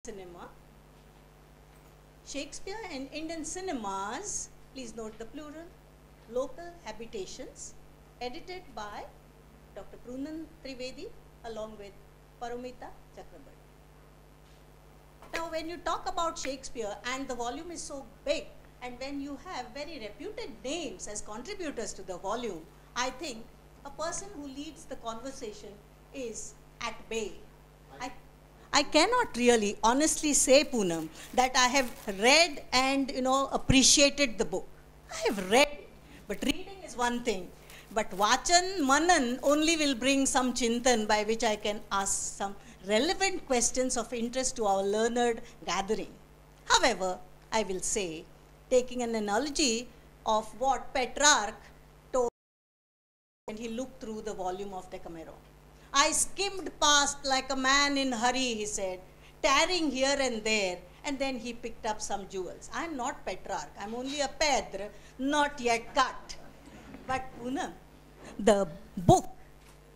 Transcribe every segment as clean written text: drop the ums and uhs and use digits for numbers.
cinema. Shakespeare and Indian cinemas, please note the plural, local habitations, edited by Dr. Poonam Trivedi along with Paramita Chakrabarti. Now, when you talk about Shakespeare and the volume is so big, and when you have very reputed names as contributors to the volume, I think a person who leads the conversation is at bay. I cannot really honestly say, Poonam, that I have read and appreciated the book. I have read it, but reading is one thing. But Vachan, Manan only will bring some chintan by which I can ask some relevant questions of interest to our learned gathering. However, I will say, taking an analogy of what Petrarch told when he looked through the volume of Decameron. I skimmed past like a man in hurry, he said, tearing here and there, and then he picked up some jewels. I'm not Petrarch, I'm only a Pedr, not yet cut. But Poonam, the book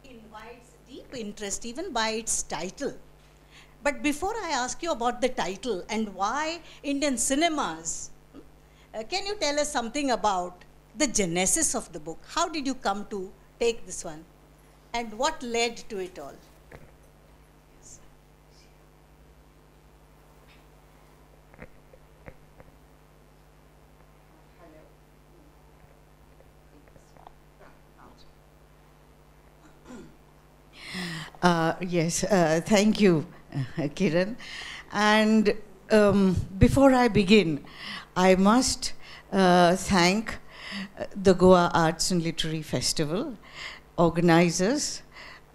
invites deep interest even by its title. But before I ask you about the title and why Indian cinemas, can you tell us something about the genesis of the book? How did you come to take this one? And what led to it all? Yes, thank you, Kiran. And before I begin, I must thank the Goa Arts and Literary Festival, organizers,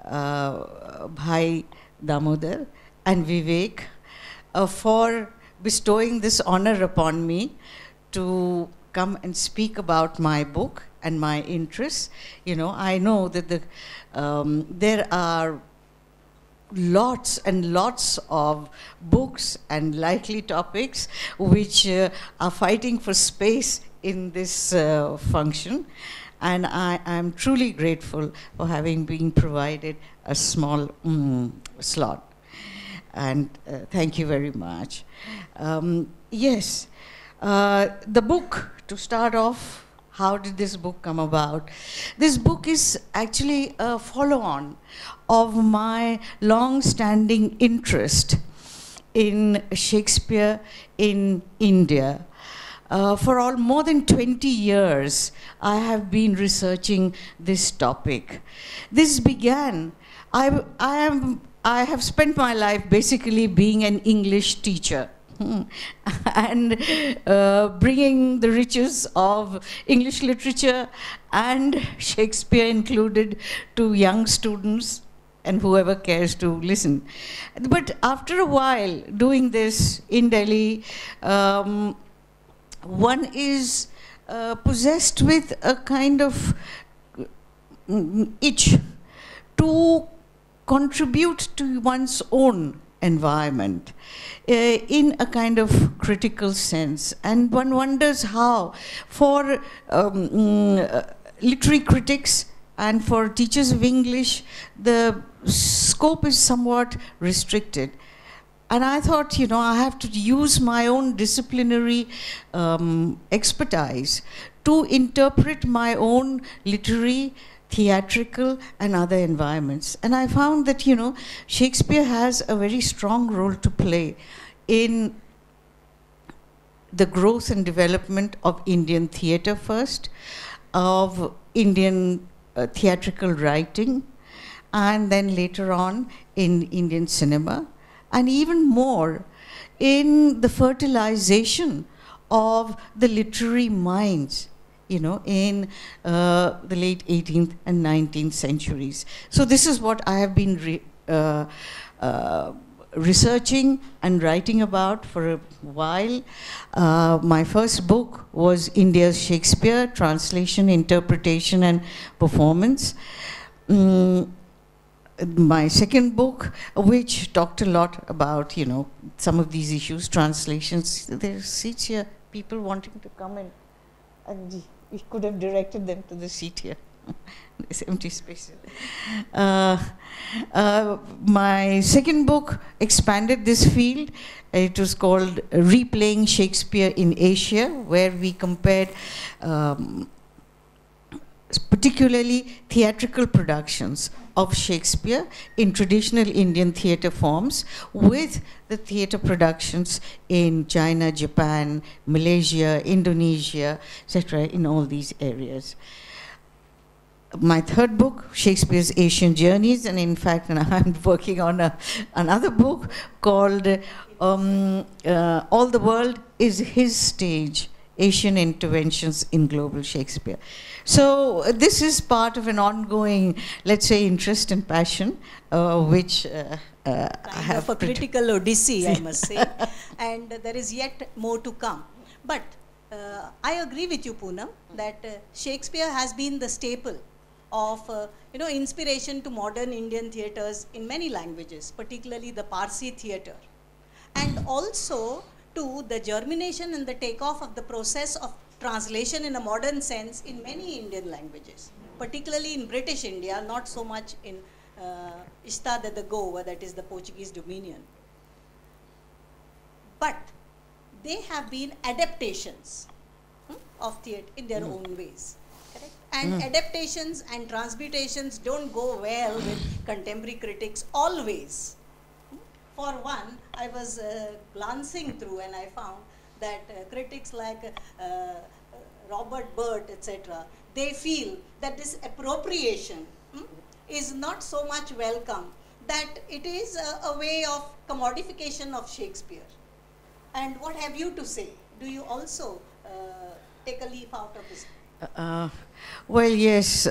Bhai Damodar and Vivek, for bestowing this honor upon me to come and speak about my book and my interests. I know that there are lots and lots of books and likely topics which are fighting for space in this function. And I am truly grateful for having been provided a small slot. And thank you very much. Yes, the book, to start off, how did this book come about? This book is actually a follow-on of my long-standing interest in Shakespeare in India. For more than 20 years, I have been researching this topic. This began, I have spent my life basically being an English teacher and bringing the riches of English literature and Shakespeare included to young students and whoever cares to listen. But after a while doing this in Delhi, one is possessed with a kind of itch to contribute to one's own environment in a kind of critical sense. And one wonders how, for literary critics and for teachers of English, the scope is somewhat restricted. And I thought, I have to use my own disciplinary expertise to interpret my own literary, theatrical, and other environments. And I found that, Shakespeare has a very strong role to play in the growth and development of Indian theatre first, of Indian theatrical writing, and then later on in Indian cinema. And even more in the fertilization of the literary minds, in the late 18th and 19th centuries. So this is what I have been researching and writing about for a while. My first book was India's Shakespeare, Translation, Interpretation, and Performance. My second book, which talked a lot about, some of these issues, translations. There are seats here, people wanting to come in, and we could have directed them to the seat here. This empty space. My second book expanded this field. It was called Replaying Shakespeare in Asia, where we compared particularly theatrical productions of Shakespeare in traditional Indian theatre forms with the theatre productions in China, Japan, Malaysia, Indonesia, etc., in all these areas. My third book, Shakespeare's Asian Journeys, and in fact I'm working on another book called All the World is His Stage, Asian Interventions in Global Shakespeare. So this is part of an ongoing, let's say, interest and passion, which I have a critical odyssey, I must say, and there is yet more to come. But I agree with you, Poonam, that Shakespeare has been the staple of inspiration to modern Indian theatres in many languages, particularly the Parsi theatre, and also to the germination and the takeoff of the process of translation in a modern sense in many Indian languages, particularly in British India, not so much in Estado de Goa, that is the Portuguese dominion. But they have been adaptations of theatre in their own ways. Correct? And adaptations and transmutations don't go well with contemporary critics always. For one, I was glancing through and I found that critics like Robert Burt, etc., they feel that this appropriation is not so much welcome, that it is a way of commodification of Shakespeare. And what have you to say? Do you also take a leaf out of this? Well, yes,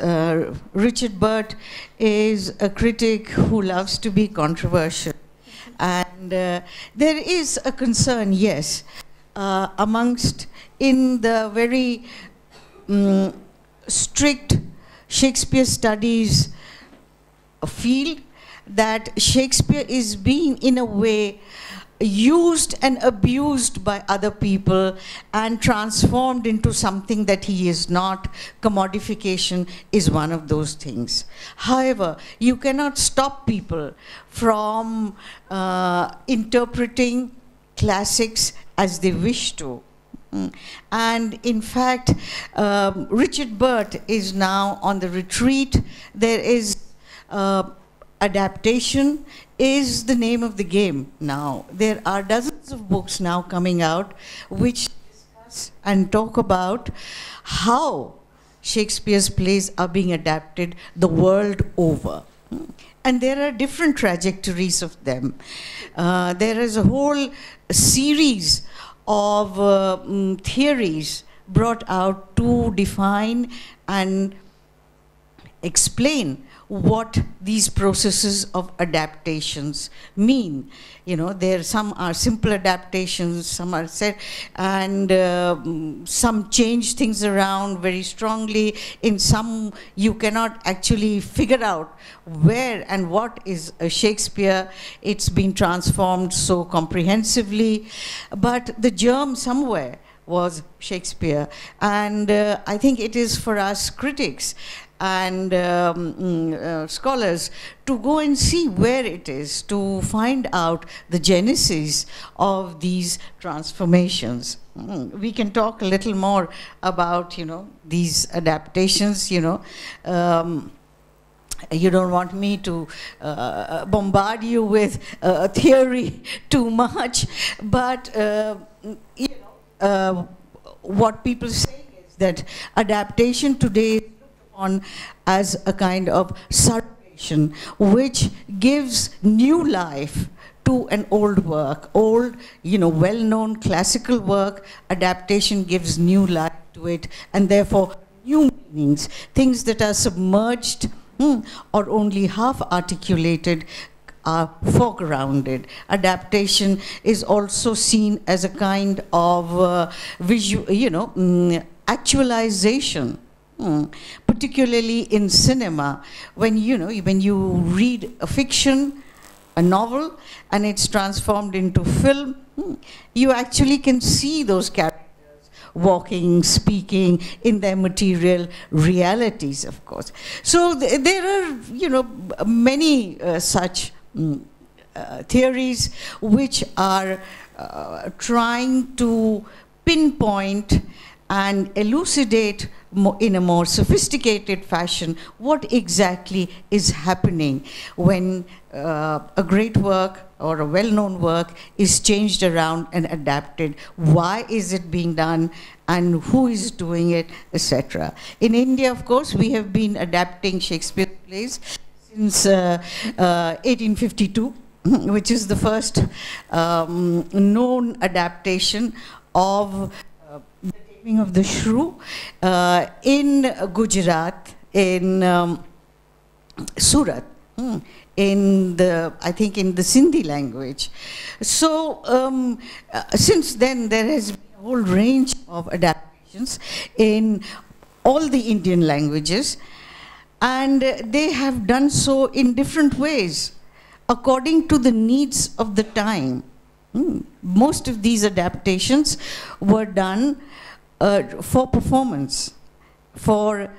Richard Burt is a critic who loves to be controversial. And there is a concern, yes, amongst, in the very strict Shakespeare studies field, that Shakespeare is being, in a way, used and abused by other people and transformed into something that he is not. Commodification is one of those things. However, you cannot stop people from interpreting classics as they wish to. And in fact, Richard Burt is now on the retreat. There is adaptation is the name of the game now. There are dozens of books now coming out which discuss and talk about how Shakespeare's plays are being adapted the world over. And there are different trajectories of them. There is a whole series of theories brought out to define and explain what these processes of adaptations mean. You know, some are simple adaptations, some are set, and some change things around very strongly. In some, you cannot actually figure out where and what is Shakespeare. It's been transformed so comprehensively, but the germ somewhere was Shakespeare. And I think it is for us critics and scholars to go and see where it is, to find out the genesis of these transformations. We can talk a little more about, these adaptations, You don't want me to bombard you with theory too much, but what people say is that adaptation today is looked upon as a kind of surrogation which gives new life to an old work, well-known classical work. Adaptation gives new life to it, and therefore new meanings, things that are submerged or only half articulated are foregrounded. Adaptation is also seen as a kind of actualization, particularly in cinema. When you read a fiction, a novel, and it's transformed into film, you actually can see those characters walking, speaking in their material realities, of course. So there are, you know, many such theories which are trying to pinpoint and elucidate in a more sophisticated fashion what exactly is happening when a great work or a well-known work is changed around and adapted. Why is it being done, and who is doing it, etc. In India, of course, we have been adapting Shakespeare plays since 1852, which is the first known adaptation of the Taming of the Shrew in Gujarat, in Surat, in the, I think, in the Sindhi language. So since then, there has been a whole range of adaptations in all the Indian languages, and they have done so in different ways according to the needs of the time. Most of these adaptations were done for performance, for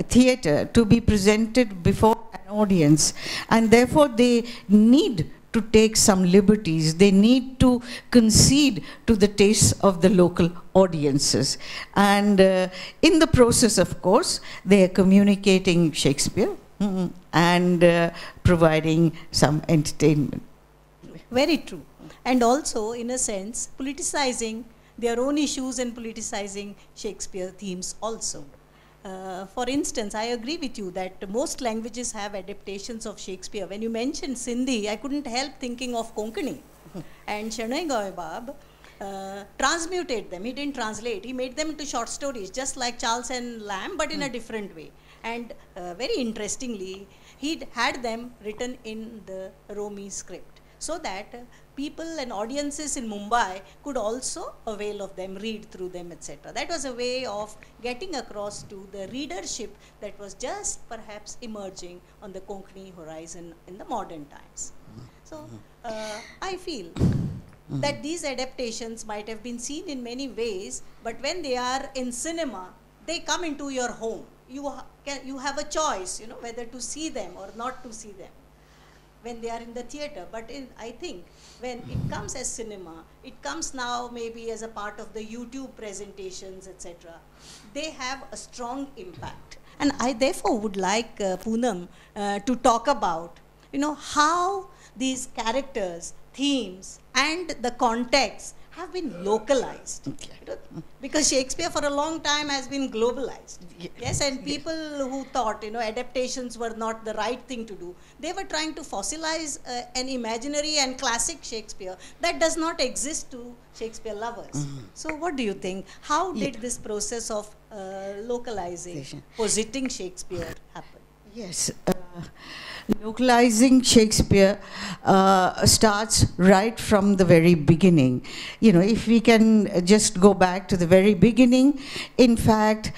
theatre, to be presented before an audience, and therefore they need to take some liberties. They need to concede to the tastes of the local audiences. And in the process, of course, they are communicating Shakespeare and providing some entertainment. Very true. And also, in a sense, politicizing their own issues and politicizing Shakespeare themes also. For instance, I agree with you that most languages have adaptations of Shakespeare. When you mentioned Sindhi, I couldn't help thinking of Konkani. And Shanai Goybab transmuted them. He didn't translate. He made them into short stories, just like Charles and Lamb, but in a different way. And very interestingly, he had them written in the Romi script, so that people and audiences in Mumbai could also avail of them, read through them, etc. That was a way of getting across to the readership that was just perhaps emerging on the Konkani horizon in the modern times. So I feel that these adaptations might have been seen in many ways, but when they are in cinema, they come into your home. You have a choice, you know, whether to see them or not to see them when they are in the theatre. But I think when it comes as cinema, it comes now maybe as a part of the YouTube presentations, etc. They have a strong impact. And I therefore would like Poonam to talk about, you know, how these characters, themes, and the context have been localized. You know, because Shakespeare for a long time has been globalized. Yes, and people who thought, you know, adaptations were not the right thing to do, they were trying to fossilize an imaginary and classic Shakespeare that does not exist to Shakespeare lovers. So what do you think? How did this process of localizing, positing Shakespeare happen? Yes. Localizing Shakespeare starts right from the very beginning. You know, if we can just go back to the very beginning, in fact,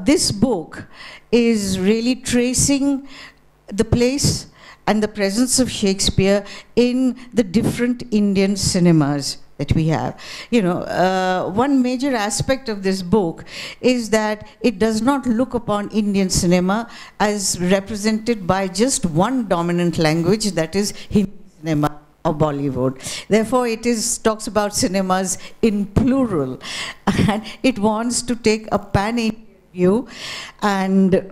this book is really tracing the place and the presence of Shakespeare in the different Indian cinemas that we have. You know, one major aspect of this book is that it does not look upon Indian cinema as represented by just one dominant language, that is Hindi cinema or Bollywood. Therefore, it talks about cinemas in plural, and it wants to take a pan-Indian view and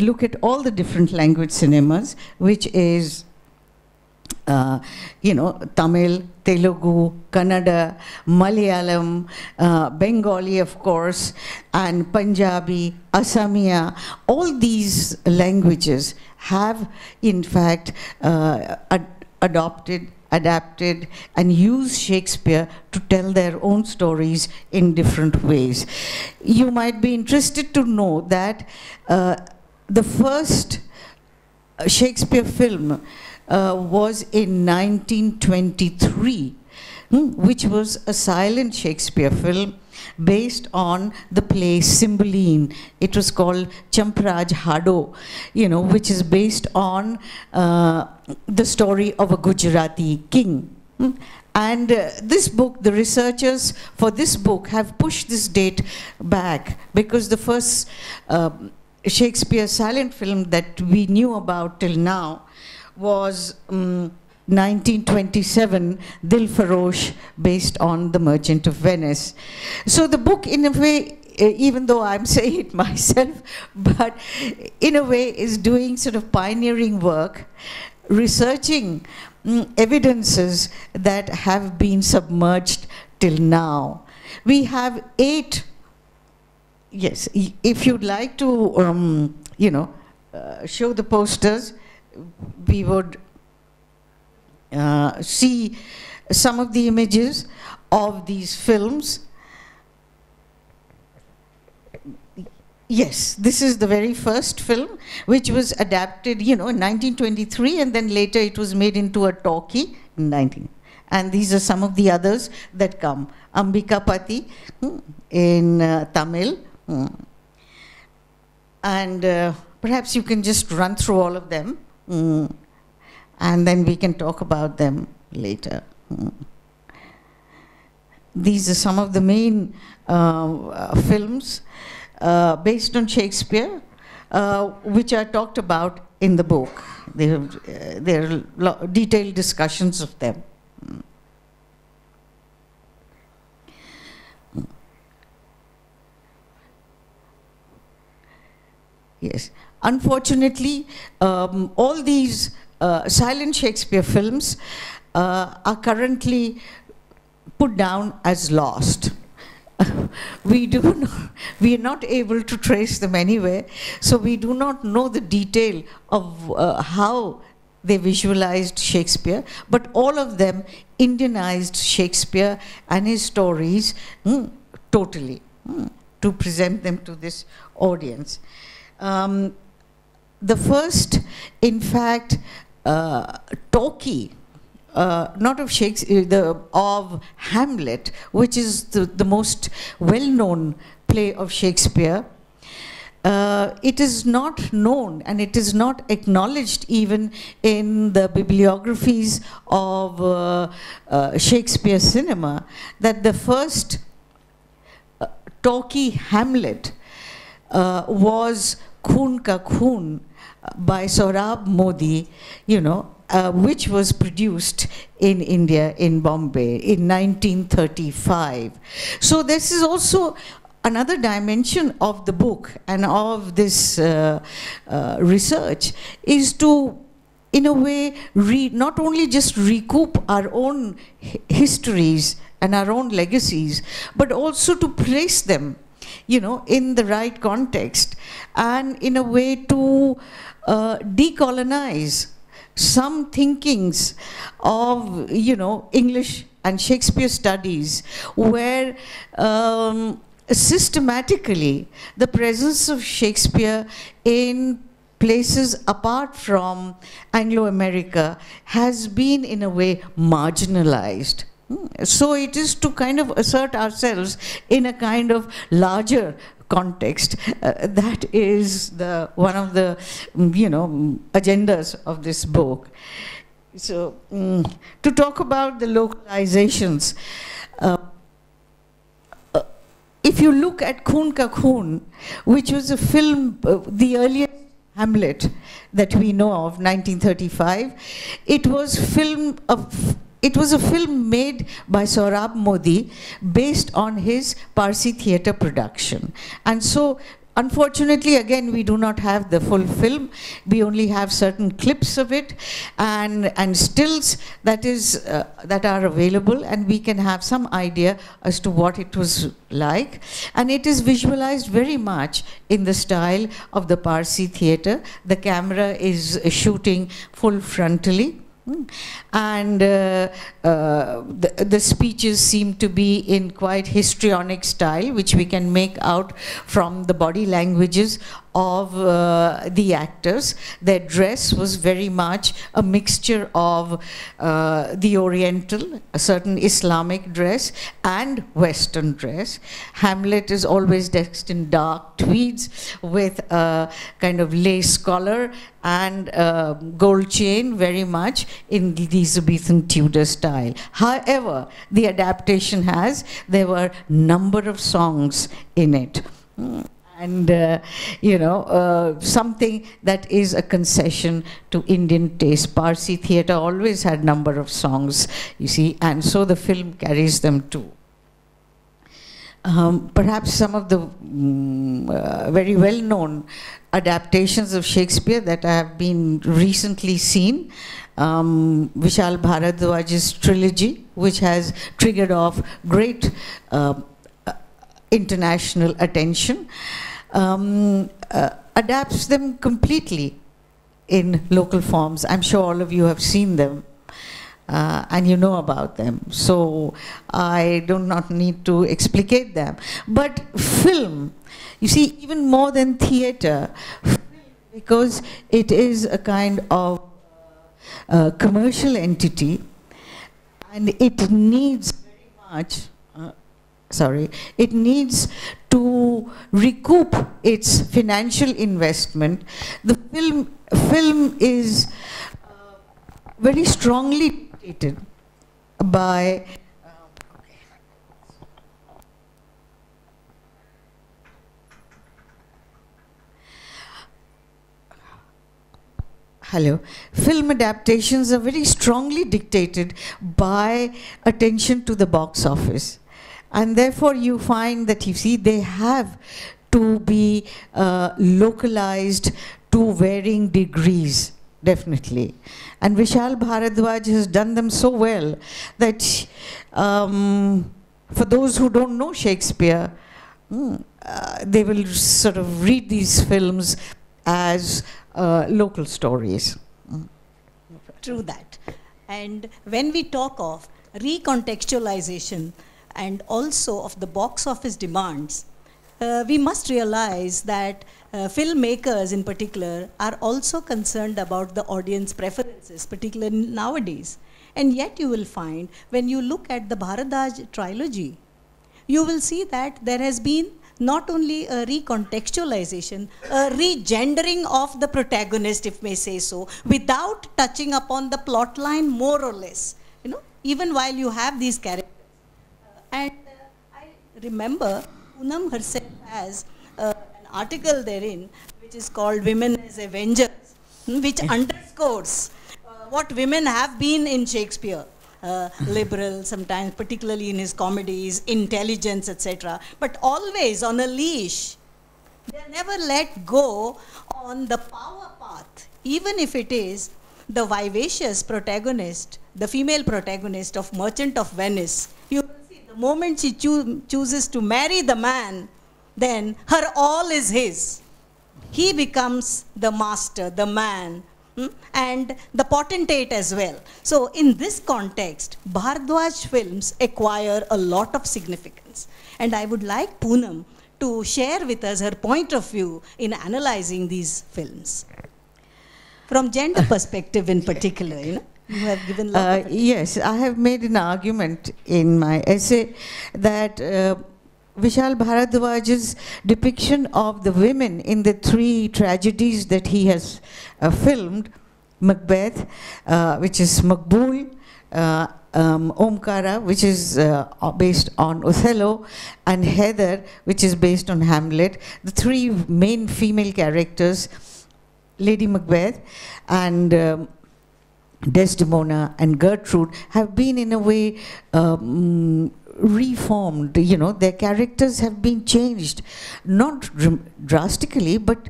look at all the different language cinemas, which is you know, Tamil, Telugu, Kannada, Malayalam, Bengali, of course, and Punjabi, Assamia. All these languages have, in fact, adapted, and used Shakespeare to tell their own stories in different ways. You might be interested to know that the first Shakespeare film was in 1923, which was a silent Shakespeare film based on the play Cymbeline. It was called Champraj Hado, you know, which is based on the story of a Gujarati king. And this book, the researchers for this book have pushed this date back because the first Shakespeare silent film that we knew about till now was 1927, Dil Farosh, based on The Merchant of Venice. So the book, in a way, even though I'm saying it myself, but in a way is doing sort of pioneering work, researching evidences that have been submerged till now. We have 8, yes, if you'd like to, show the posters, we would see some of the images of these films. Yes, this is the very first film, which was adapted, in 1923, and then later it was made into a talkie in 19. And these are some of the others that come. Ambikapati in Tamil. And perhaps you can just run through all of them, and then we can talk about them later. These are some of the main films based on Shakespeare, which are talked about in the book. There are detailed discussions of them. Yes. Unfortunately, all these silent Shakespeare films are currently put down as lost. We are not able to trace them anywhere, so we do not know the detail of how they visualized Shakespeare, but all of them Indianized Shakespeare and his stories totally to present them to this audience. The first, in fact, talkie, not of Shakespeare, of Hamlet, which is the most well-known play of Shakespeare. It is not known and it is not acknowledged even in the bibliographies of Shakespeare cinema that the first talkie Hamlet was Khoon Ka Khoon by Sohrab Modi, which was produced in India, in Bombay, in 1935. So this is also another dimension of the book and of this research, is to, in a way, not only just recoup our own histories and our own legacies, but also to place them, in the right context, and in a way to decolonize some thinkings of, English and Shakespeare studies, where systematically the presence of Shakespeare in places apart from Anglo-America has been, in a way, marginalized. So it is to kind of assert ourselves in a kind of larger context. That is one of the, agendas of this book. So to talk about the localizations, if you look at Khoon Ka Khoon, which was a film, the earliest Hamlet that we know of, 1935, it was a film made by Sohrab Modi based on his Parsi theatre production. And so, unfortunately, again, we do not have the full film. We only have certain clips of it and stills that are available, and we can have some idea as to what it was like. And it is visualized very much in the style of the Parsi theatre. The camera is shooting full frontally. And the speeches seem to be in quite histrionic style, which we can make out from the body languages of the actors. Their dress was very much a mixture of the Oriental, a certain Islamic dress, and Western dress. Hamlet is always dressed in dark tweeds with a kind of lace collar and gold chain, very much in the Elizabethan Tudor style. However, the adaptation there were number of songs in it. And, something that is a concession to Indian taste. Parsi theatre always had number of songs, you see, and so the film carries them too. Perhaps some of the very well-known adaptations of Shakespeare that I have been recently seen, Vishal Bharadwaj's trilogy, which has triggered off great international attention, adapts them completely in local forms. I'm sure all of you have seen them. And you know about them, so I do not need to explicate them. But film, you see, even more than theatre, because it is a kind of commercial entity, and it needs very much, it needs to recoup its financial investment. The film is very strongly by film adaptations are very strongly dictated by attention to the box office, and therefore you find that, you see, they have to be localized to varying degrees. Definitely. And Vishal Bharadwaj has done them so well that for those who don't know Shakespeare, they will sort of read these films as local stories. True that. And when we talk of recontextualization and also of the box office demands, we must realize that filmmakers in particular are also concerned about the audience preferences, particularly nowadays. And yet you will find, when you look at the Bharadwaj trilogy, you will see that there has been not only a recontextualization, a regendering of the protagonist, if may say so, without touching upon the plot line more or less, even while you have these characters. I remember Poonam herself has an article therein which is called Women as Avengers, which underscores what women have been in Shakespeare. Liberal, sometimes particularly in his comedies, intelligence, etc. But always on a leash. They are never let go on the power path, even if it is the vivacious protagonist, the female protagonist of Merchant of Venice. You will see, the moment she chooses to marry the man, then her all is his. He becomes the master, the man, and the potentate as well. So in this context, Bharadwaj films acquire a lot of significance. And I would like Poonam to share with us her point of view in analyzing these films. From gender perspective in particular, you have given a lot of yes, I have made an argument in my essay that Vishal Bharadwaj's depiction of the women in the three tragedies that he has filmed, Macbeth, which is Makbul, Omkara, which is based on Othello, and Heather, which is based on Hamlet, the three main female characters, Lady Macbeth and Desdemona and Gertrude, have been in a way reformed. Their characters have been changed, not drastically, but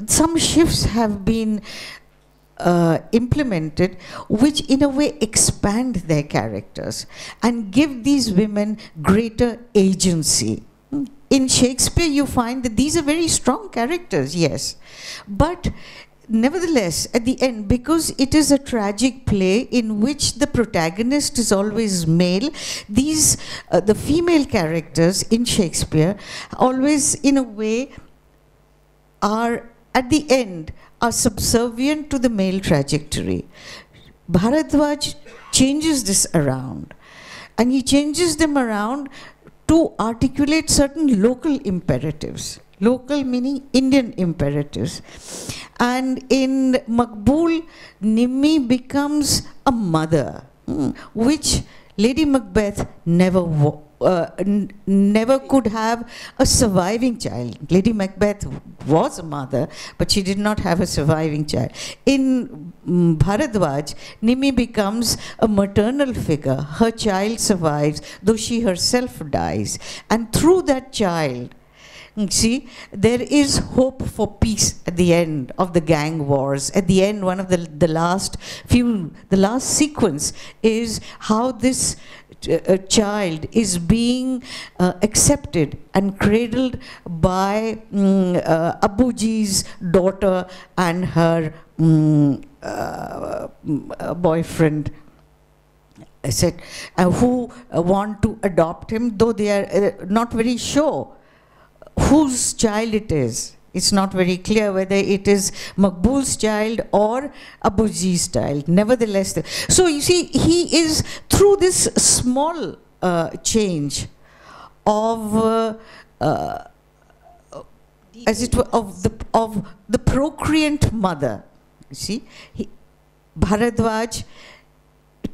some shifts have been implemented, which in a way expand their characters and give these women greater agency. In Shakespeare, you find that these are very strong characters, yes, but nevertheless, at the end, because it is a tragic play in which the protagonist is always male, these the female characters in Shakespeare always, in a way, are, at the end, are subservient to the male trajectory. Bharadwaj changes this around, and he changes them around to articulate certain local imperatives. Local meaning Indian imperatives. And in Maqbool, Nimmi becomes a mother, which Lady Macbeth never could have a surviving child. Lady Macbeth was a mother, but she did not have a surviving child. In Bharadwaj, Nimmi becomes a maternal figure. Her child survives, though she herself dies. And through that child, see, there is hope for peace at the end of the gang wars. At the end, one of the last sequence is how this child is being accepted and cradled by Abuji's daughter and her boyfriend, I said, who want to adopt him, though they are not very sure whose child it is. It's not very clear whether it is Maqbool's child or Abuji's child. Nevertheless, so you see, he is through this small change of, as it were, of the procreant mother. You see, Bharadwaj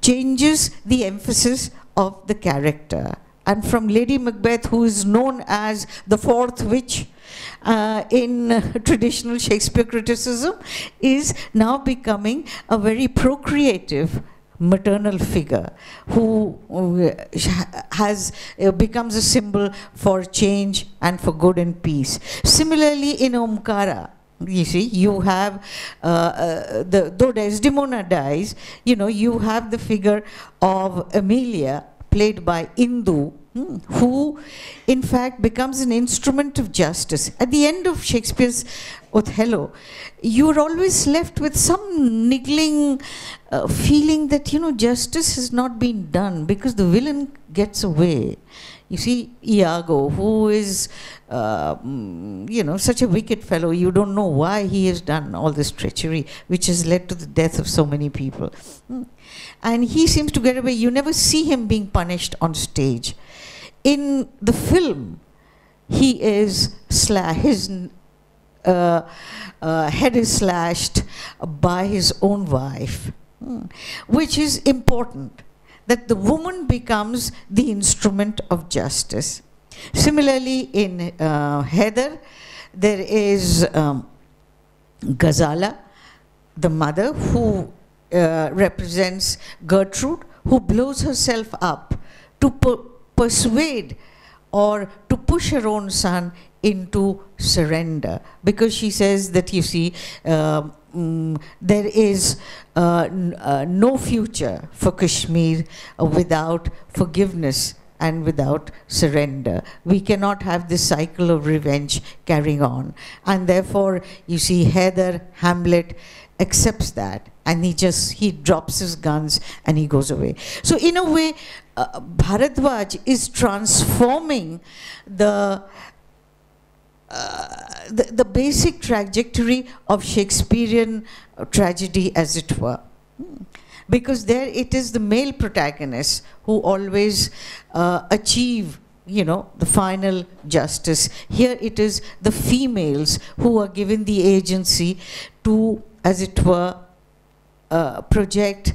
changes the emphasis of the character. And from Lady Macbeth, who is known as the fourth witch in traditional Shakespeare criticism, is now becoming a very procreative maternal figure who becomes a symbol for change and for good and peace. Similarly, in Omkara, you see, you have, though Desdemona dies, you have the figure of Amelia, played by Indu, who in fact becomes an instrument of justice. At the end of Shakespeare's Othello, you are always left with some niggling feeling that, justice has not been done because the villain gets away. You see, Iago, who is, such a wicked fellow, you don't know why he has done all this treachery, which has led to the death of so many people. And he seems to get away. You never see him being punished on stage. In the film, he is his head is slashed by his own wife, which is important, that the woman becomes the instrument of justice. Similarly, in Heather, there is Ghazala, the mother, who represents Gertrude, who blows herself up to persuade or to push her own son into surrender, because she says that, you see, there is no future for Kashmir without forgiveness and without surrender. We cannot have this cycle of revenge carrying on. And therefore, you see, Hamlet accepts that, and he drops his guns and he goes away. So in a way, Bharadwaj is transforming the basic trajectory of Shakespearean tragedy, as it were. Because there it is the male protagonists who always achieve, the final justice. Here it is the females who are given the agency to, as it were, project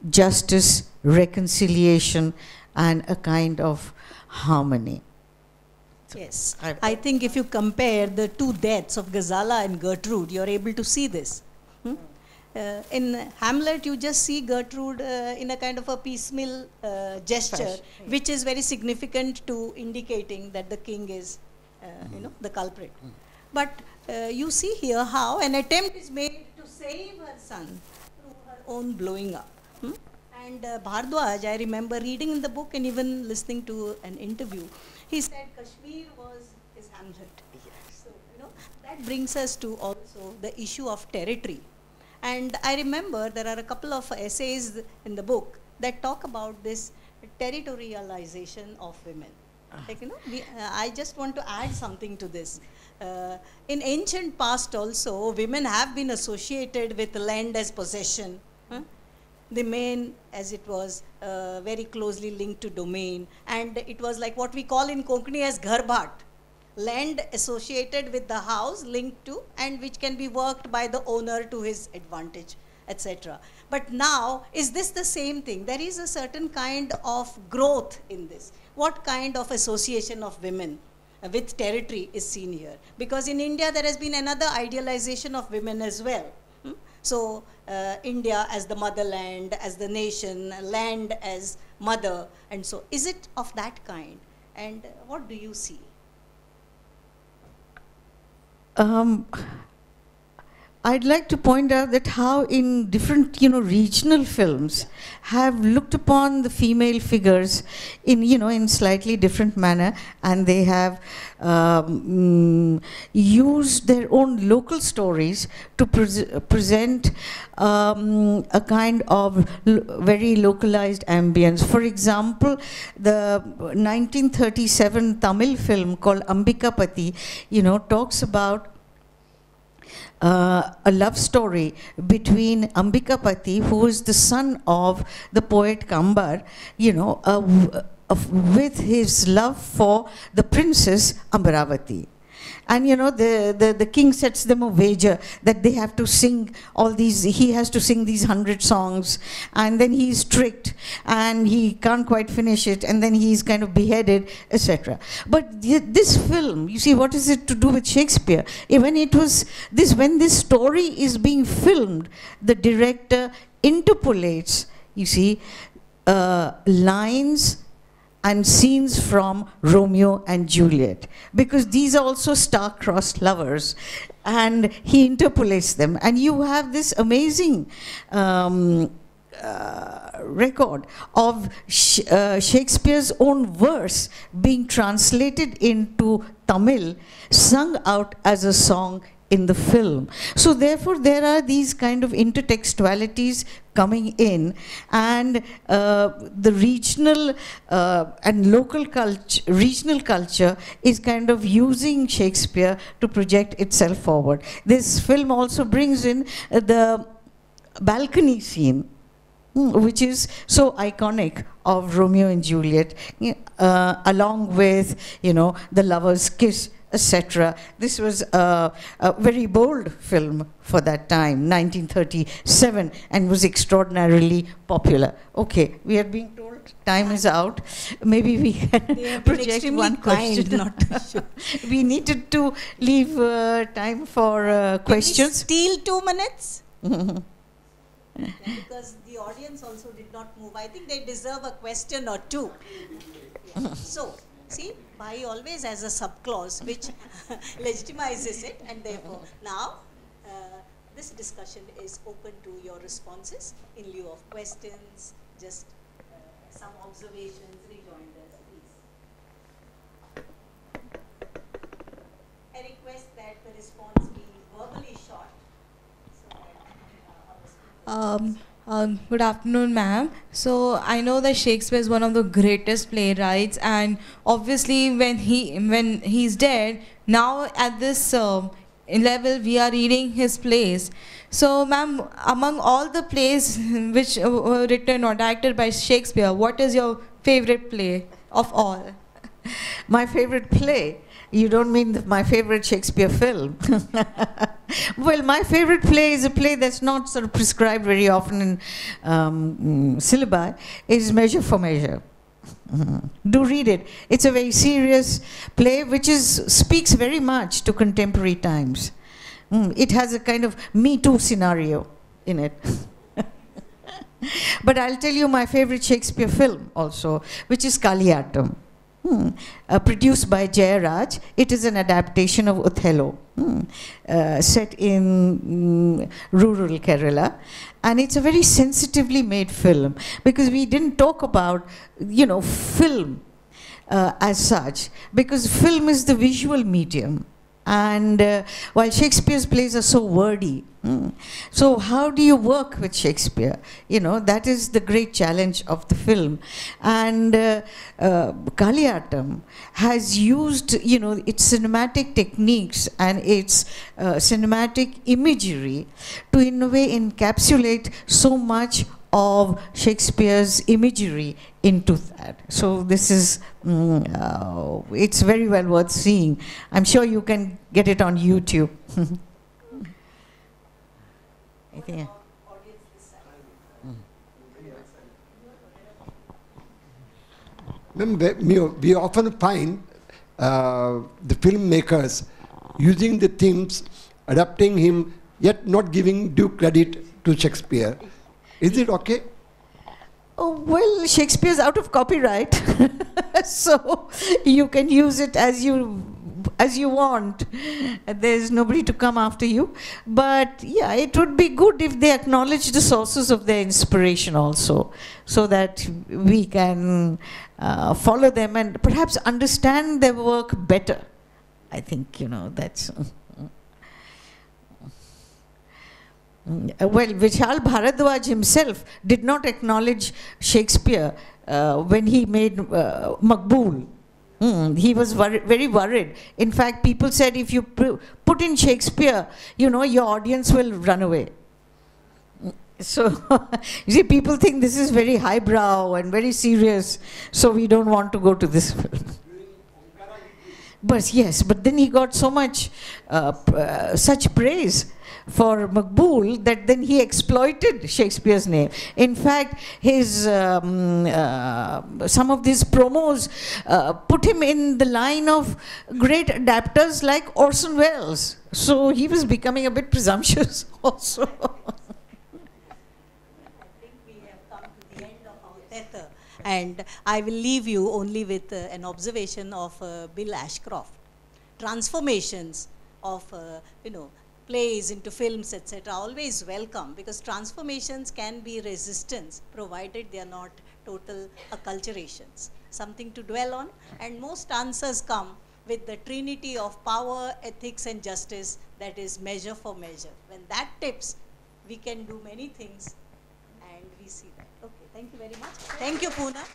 justice, reconciliation, and a kind of harmony. Yes, I think if you compare the two deaths of Ghazala and Gertrude, you're able to see this. In Hamlet, you just see Gertrude in a kind of a piecemeal gesture, which is very significant to indicating that the king is, the culprit. But you see here how an attempt is made to save her son through her own blowing up. And Bharadwaj, I remember reading in the book and even listening to an interview, he said Kashmir was his Hamlet. So, that brings us to also the issue of territory. And I remember there are a couple of essays in the book that talk about this territorialization of women. Like, I just want to add something to this. In ancient past also, women have been associated with land as possession. The main, as it was, very closely linked to domain. And it was like what we call in Konkani as ghar-bhat. Land associated with the house, linked to, and which can be worked by the owner to his advantage, etc. But now, is this the same thing? There is a certain kind of growth in this. What kind of association of women with territory is seen here? Because in India, there has been another idealization of women as well. So, India as the motherland, as the nation, land as mother, and so, is it of that kind? And what do you see? I'd like to point out that how in different, regional films have looked upon the female figures in slightly different manner, and they have used their own local stories to present a kind of very localized ambience. For example, the 1937 Tamil film called Ambikapati, talks about a love story between Ambikapati, who is the son of the poet Kambar, with his love for the princess Ambaravati. And the king sets them a wager that they have to sing he has to sing these 100 songs, and then he's tricked and he can't quite finish it, and then he's kind of beheaded, etc. But this film, you see, what is it to do with Shakespeare? When this story is being filmed, the director interpolates, you see, lines and scenes from Romeo and Juliet, because these are also star-crossed lovers, and he interpolates them, and you have this amazing record of Shakespeare's own verse being translated into Tamil, sung out as a song in the film. So therefore there are these kind of intertextualities coming in, and the regional and local regional culture is kind of using Shakespeare to project itself forward. This film also brings in the balcony scene, which is so iconic of Romeo and Juliet, along with, the lover's kiss, etc. This was a very bold film for that time, 1937, and was extraordinarily popular. Okay, we are being told time is out. Maybe we can project one question. Not to show. We needed to leave time for questions. Steal 2 minutes? Because the audience also did not move. I think they deserve a question or two. So, see, by always as a subclause which legitimizes it, and therefore now this discussion is open to your responses in lieu of questions, just some observations, rejoinders, please. I request that the response be verbally short, so that Good afternoon, ma'am. So I know that Shakespeare is one of the greatest playwrights, and obviously when he's dead, now at this level we are reading his plays. So ma'am, among all the plays which were written or directed by Shakespeare, what is your favorite play of all? My favorite play? You don't mean my favorite Shakespeare film? Well, my favorite play is a play that's not sort of prescribed very often in syllabi. Is Measure for Measure. Do read it. It's a very serious play which speaks very much to contemporary times. It has a kind of Me Too scenario in it. But I'll tell you my favorite Shakespeare film also, which is Kaliyatam. Produced by Jayaraj. It is an adaptation of Othello, set in rural Kerala. And it's a very sensitively made film, because we didn't talk about, film as such, because film is the visual medium. And while Shakespeare's plays are so wordy, so how do you work with Shakespeare? You know, that is the great challenge of the film. And Kaliyatam has used, you know, its cinematic techniques and its cinematic imagery to, in a way, encapsulate so much of Shakespeare's imagery into that. So this is, it's very well worth seeing. I'm sure you can get it on YouTube. Yeah. We often find the filmmakers using the themes, adapting him, yet not giving due credit to Shakespeare. Is it okay? Oh, well, Shakespeare's out of copyright, so you can use it as you want. There's nobody to come after you. But yeah, it would be good if they acknowledge the sources of their inspiration also, so that we can follow them and perhaps understand their work better. I think, you know, that's... Well, Vishal Bharadwaj himself did not acknowledge Shakespeare when he made Maqbool. He was very worried. In fact, people said if you put in Shakespeare, you know, your audience will run away. So, you see, people think this is very highbrow and very serious, so we don't want to go to this film. But yes, but then he got so much, such praise for Maqbool that then he exploited Shakespeare's name. In fact, his some of these promos put him in the line of great adapters like Orson Welles. So he was becoming a bit presumptuous also. I think we have come to the end of our tether, and I will leave you only with an observation of Bill Ashcroft. Transformations of, you know, plays into films, etc., always welcome, because transformations can be resistance provided they are not total acculturations. Something to dwell on, and most answers come with the trinity of power, ethics, and justice, that is measure for measure. When that tips, we can do many things, and we see that. Okay, thank you very much. Thank you, Poonam.